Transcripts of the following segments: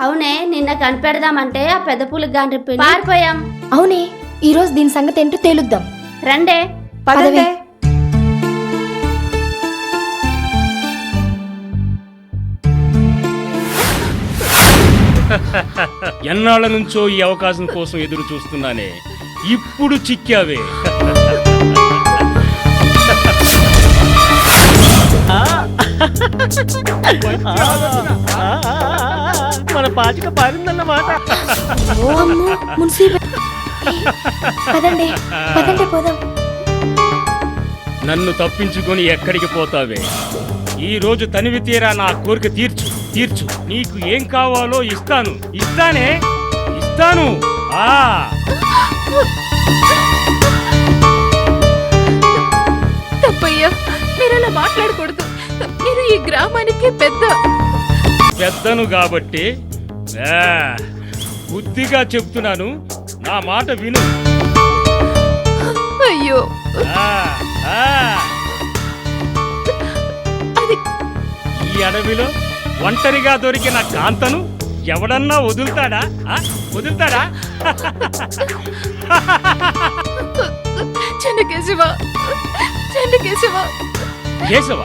అవునే, నిన్న కనిపెడదామంటే ఆ పెద్ద పూలకు గాని పారిపోయాం. అవునే, ఈ రోజు దీని సంగతి ఏంటో తేలుద్దాం. రండే. పదవే. ఎన్నాళ్ళ నుంచో ఈ అవకాశం కోసం ఎదురు చూస్తున్నానే, ఇప్పుడు చిక్కావే. మన పాచిక పారిందన్నమాట. పదండి పదండి పోదాం. నన్ను తప్పించుకొని ఎక్కడికి పోతావే? ఈ రోజు తనివి తీరా నా కోరిక తీర్చు తీర్చు. నీకు ఏం కావాలో ఇస్తాను, ఇస్తాను. తప్పయ్యా, మీరు అలా మాట్లాడకూడదు. మీరు ఈ గ్రామానికి పెద్దను కాబట్టి బుద్ధిగా చెప్తున్నాను, నా మాట విను. అయ్యో, ఈ అడవిలో ఒంటరిగా దొరికిన కాంతను ఎవడన్నా వదులుతాడా? చెన్నకేశవ, కేశవ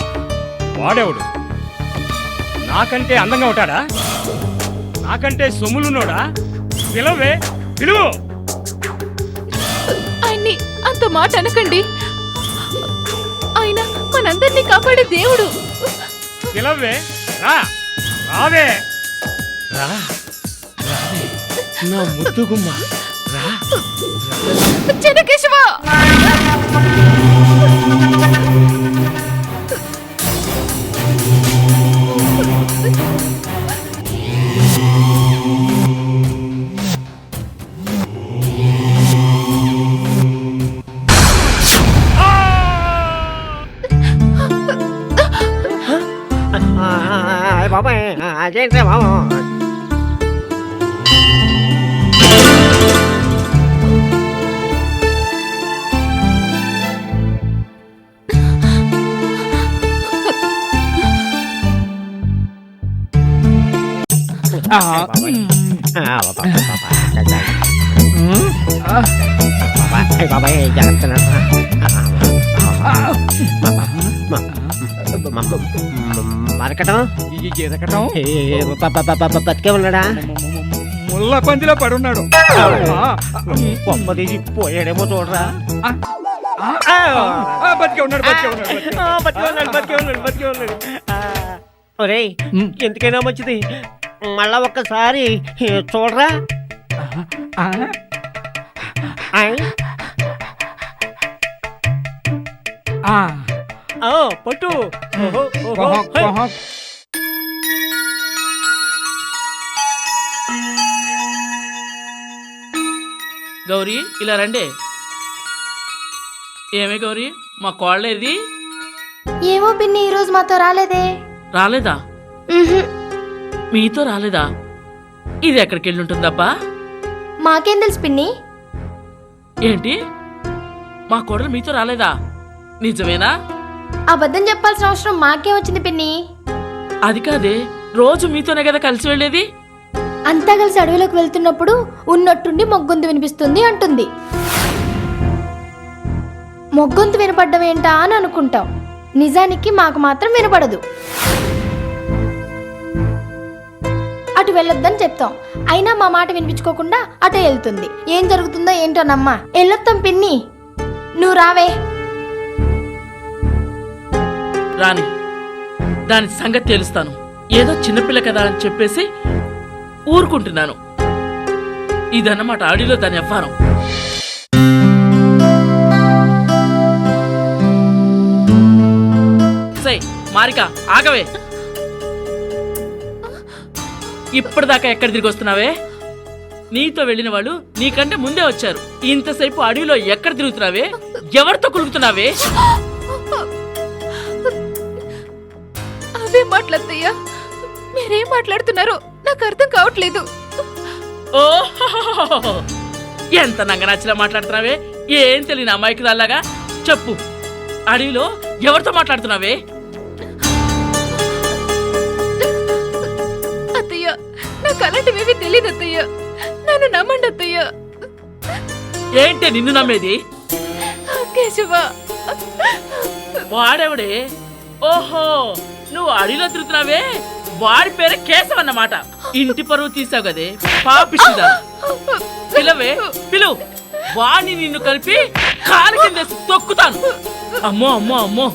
వాడెవడు? నాకంటే అందంగా ఉంటాడా? నాకంటే సొమ్ములున్నోడా? పిలవే, పిలువు. ఆయన్ని అంత మాట అనకండి. ఆయన మనందరినీ కాపాడే దేవుడు. పిలవే, రావే, రావే నా ముద్దుగుమ్మ, రా. చెన్నకేశవ, బాబాయ్ అదేంటే బాబు. బాబాయ్ జాగ్రత్త. మరకటం బతికే ఉన్నాడా? ముళ్ళ పందిలో పడున్నాడు. బొమ్మ తీసి పోయాడేమో చూడరా. బతికే ఉన్నాడు. ఒరేయ్, ఎందుకైనా మంచిది మళ్ళా ఒక్కసారి చూడరా. పట్టు. గౌరీ, ఇలా రండి. ఏమే గౌరీ, మా కోళ్ళేది? ఏమో పిన్ని, ఈ రోజు మాతో రాలేదే. రాలేదా? మీతో రాలేదా? ఇది ఎక్కడికి వెళ్ళి ఉంటుందబ్బా? మాకేం తెలుసు పిన్ని. ఏంటి, మా కోడలు మీతో రాలేదా? నిజమేనా? అబద్ధం చెప్పాల్సిన అవసరం మాకేం వచ్చింది పిన్ని. అది కాదే, రోజు మీతోనే కదా కలిసి వెళ్ళేది. అంతా కలిసి అడవిలోకి వెళ్తున్నప్పుడు ఉన్నట్టుండి మొగ్గొంతు వినిపిస్తుంది అంటుంది. మొగ్గొంతు వినపడ్డం ఏంటా అని అనుకుంటాం, నిజానికి మాకు మాత్రం వినపడదు. అటు వెళ్ళొద్దని చెప్తాం, అయినా మా మాట వినిపించుకోకుండా అటే వెళ్తుంది. ఏం జరుగుతుందో ఏంటోనమ్మా. వెళ్ళొద్దాం పిన్ని, నువ్వు రావే. రాని, దాని సంగతి తెలుస్తాను. ఏదో చిన్నపిల్ల కదా అని చెప్పేసి ఊరుకుంటున్నాను. ఇదన్నమాట ఆడిలో దాని వ్యవహారం. సై మారిక, ఆగవే. ఇప్పటిదాకా ఎక్కడ తిరిగి వస్తున్నావే? నీతో వెళ్ళిన వాళ్ళు నీకంటే ముందే వచ్చారు. ఇంతసేపు అడవిలో ఎక్కడ తిరుగుతున్నావే? ఎవరితో కులుగుతున్నావే? అవే మాట్లాడతయ్యా, మీరేం మాట్లాడుతున్నారో నాకు అర్థం కావట్లేదు. ఓ, ఎంత నంగనాచిలా మాట్లాడుతున్నావే? ఏం తెలియని అమ్మాయికి దాల్లాగా చెప్పు. అడవిలో ఎవరితో మాట్లాడుతున్నావే? అత్తయ్య, నాకు అలాంటివేవి తెలియదు అత్తయ్య. నన్ను నమ్మండి అత్తయ్య. ఏంటి నిన్ను నమ్మేది? కేశవ, వాడెవడే? ఓహో, నువ్వు అడవిలో తిరుగుతున్నావే, వాడి పేరే కేశవ్ అన్నమాట. ఇంటి పరువు తీసావు కదే పాపిస్తుందా? పిలవే, పిలువు. వాణ్ణి నిన్ను కలిపి కాలు కిందేసి తొక్కుతాను. అమ్మో అమ్మో అమ్మో,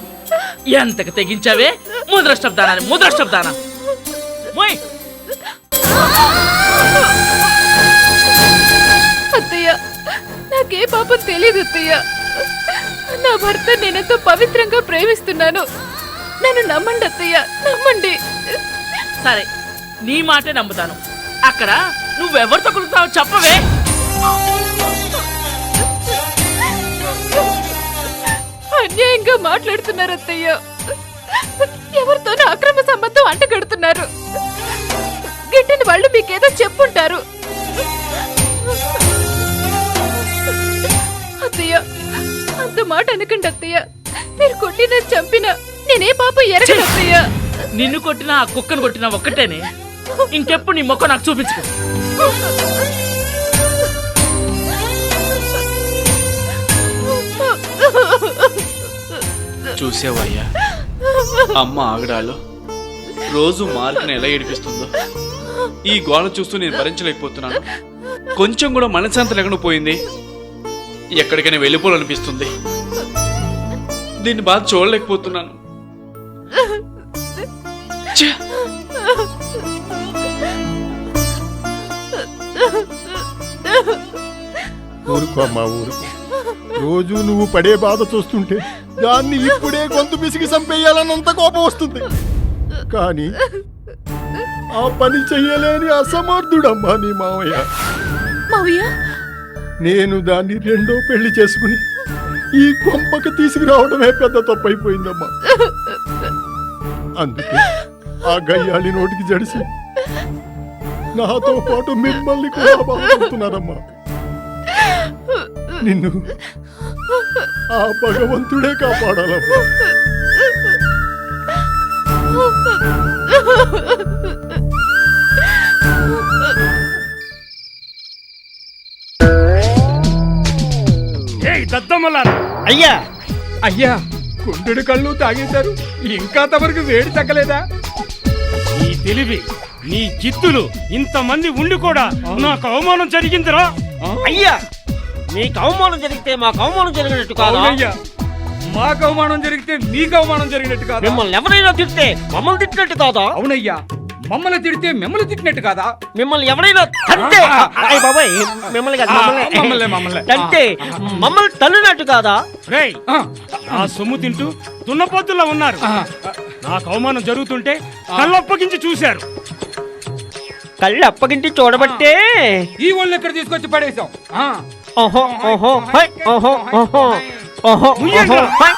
ఎంతకు తెగించావే? ముద్రష్టబ్దానా మోయ్. అత్తయ్య, నాకే పాపం తెలియదు అత్తయ్య. నా భర్త నేనెంతో పవిత్రంగా ప్రేమిస్తున్నాను. నన్ను నమ్మండి అత్తయ్య, నమ్మండి. సరే, నీ మాటే నమ్ముతాను. అక్కడ నువ్వెవరితో కులుతావు చెప్పవే. అన్యాయంగా మాట్లాడుతున్నారు అత్తయ్య. ఎవరితోనూ అక్రమ సంబంధం అంటగడుతున్నారు. గిట్టిన వాళ్ళు మీకేదో చెప్పుంటారు. అత్తయ్య, అంత మాట అనకండి అత్తయ్య. మీరు కొట్టిన చంపిన నేనే పాపం ఎరగను అత్తయ్య. నిన్ను కొట్టినా ఆ కుక్కను కొట్టినా ఒక్కటేనే. ఇంకెప్పుడు నీ మొక్క నాకు చూపించుకో. చూసావయ్యా అమ్మ ఆగడాలో రోజు మార్కుని ఎలా ఏడిపిస్తుందో. ఈ గోళ చూస్తూ నేను భరించలేకపోతున్నాను. కొంచెం కూడా మనశ్శాంతి లేకుండా పోయింది. ఎక్కడికైనా వెళ్ళిపోవాలనిపిస్తుంది. దీన్ని బాధ చూడలేకపోతున్నాను. ఛే! ఊరుకో అమ్మా, ఊరుకో. రోజు నువ్వు పడే బాధ చూస్తుంటే దాన్ని ఇప్పుడే గొంతు పిసికి చంపేయాలన్నంత కోపం వస్తుంది. కానీ ఆ పని చెయ్యలేని అసమర్థుడమ్మా నీ మావయ్య. మావయ్య, నేను దాన్ని రెండో పెళ్లి చేసుకుని ఈ కొంపకి తీసుకురావడమే పెద్ద తప్పైపోయిందమ్మా. అందుకే ఆ గయ్యాలి నోటికి జడిసి నాతో పాటు మిమ్మల్ని కూడా బాధపడుతున్నారమ్మా. నిన్ను ఆ భగవంతుడే కాపాడాలమ్మా. ఏయ్ దద్దమ్మలారా, అయ్యా అయ్యా, కుండెడు కళ్ళు తాగేశారు, ఇంకా తమరికి వేడి తగ్గలేదా? నీ తెలివి, నీ జిత్తులు, ఇంతమంది ఉండి కూడా నాకు అవమానం జరిగిందిరా. అయ్యా, మీకు అవమానం జరిగితే మాకు అవమానం జరిగినట్టు కాదా? అవునయ్యా, మాకు అవమానం జరిగితే మీకు అవమానం జరిగినట్టు కాదా? మిమ్మల్ని ఎవరైనా తిడితే మమ్మల్ని తిట్టినట్టు కాదా? అవునయ్యా, మమ్మల్ని తిడితే మిమ్మల్ని తిట్టినట్టు కాదా? మిమ్మల్ని ఎవరైనా తంటే అయ్య బాబాయ్, మిమ్మల్ని కాదు, మమ్మల్ని తంటే మమ్మల్ని తల్లినట్టు కాదా? రేయ్, ఆ సొమ్ము తింటూ దున్నపోతుల్లో ఉన్నారు. నాకు అవమానం జరుగుతుంటే కళ్ళప్పగించి చూశారు. కళ్ళు అప్పగింటి చూడబట్టే ఈ వాళ్ళు ఎక్కడ తీసుకొచ్చి పడేశాం. ఓహో ఓహో హై ఓహో ఓహో ఓహో ఓహో హై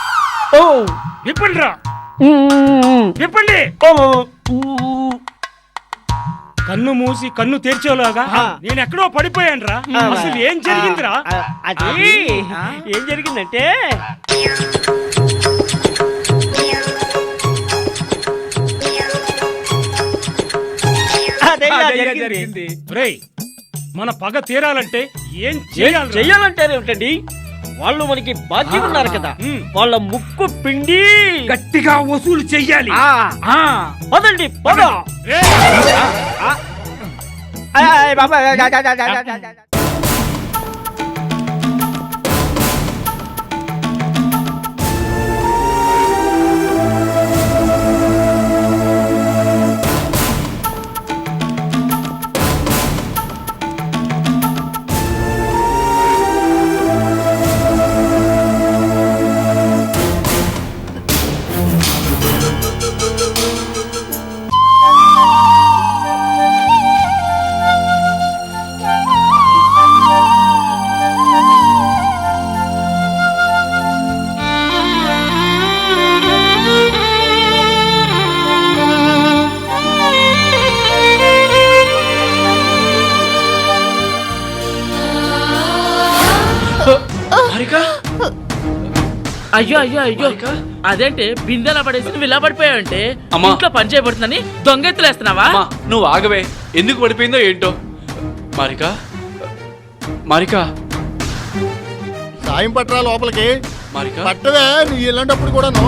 ఓ విప్పండి రా, విప్పండి. కన్ను మూసి కన్ను తెరిచేలాగా నేను ఎక్కడో పడిపోయాను రా. అసలు ఏం జరిగిందిరా? అది ఏం జరిగిందంటే అదే జరిగింది. రేయ్, మన పగ తీరాలంటే ఏం చెయ్యాలంటే ఏమిటండి? వాళ్ళు మనకి బాధ్యత ఉన్నారు కదా, వాళ్ళ ముక్కు పిండి గట్టిగా వసూలు చెయ్యాలి. పదండి పద. అయ్యో అయ్యో అయ్యో అదేంటే బిందెలా పడేసి నువ్వు ఇలా పడిపోయావంటే అమ్మా. ఇంట్లో పని చేయబడుతుందని దొంగెత్తులేస్తున్నావా? అమ్మా నువ్వు ఆగవే, ఎందుకు పడిపోయిందో ఏంటో. మారిక మారిక సాయం పట్టరా లోపలికి. మారిక పట్టవే నువ్వు ఇలాంటప్పుడు కూడాను.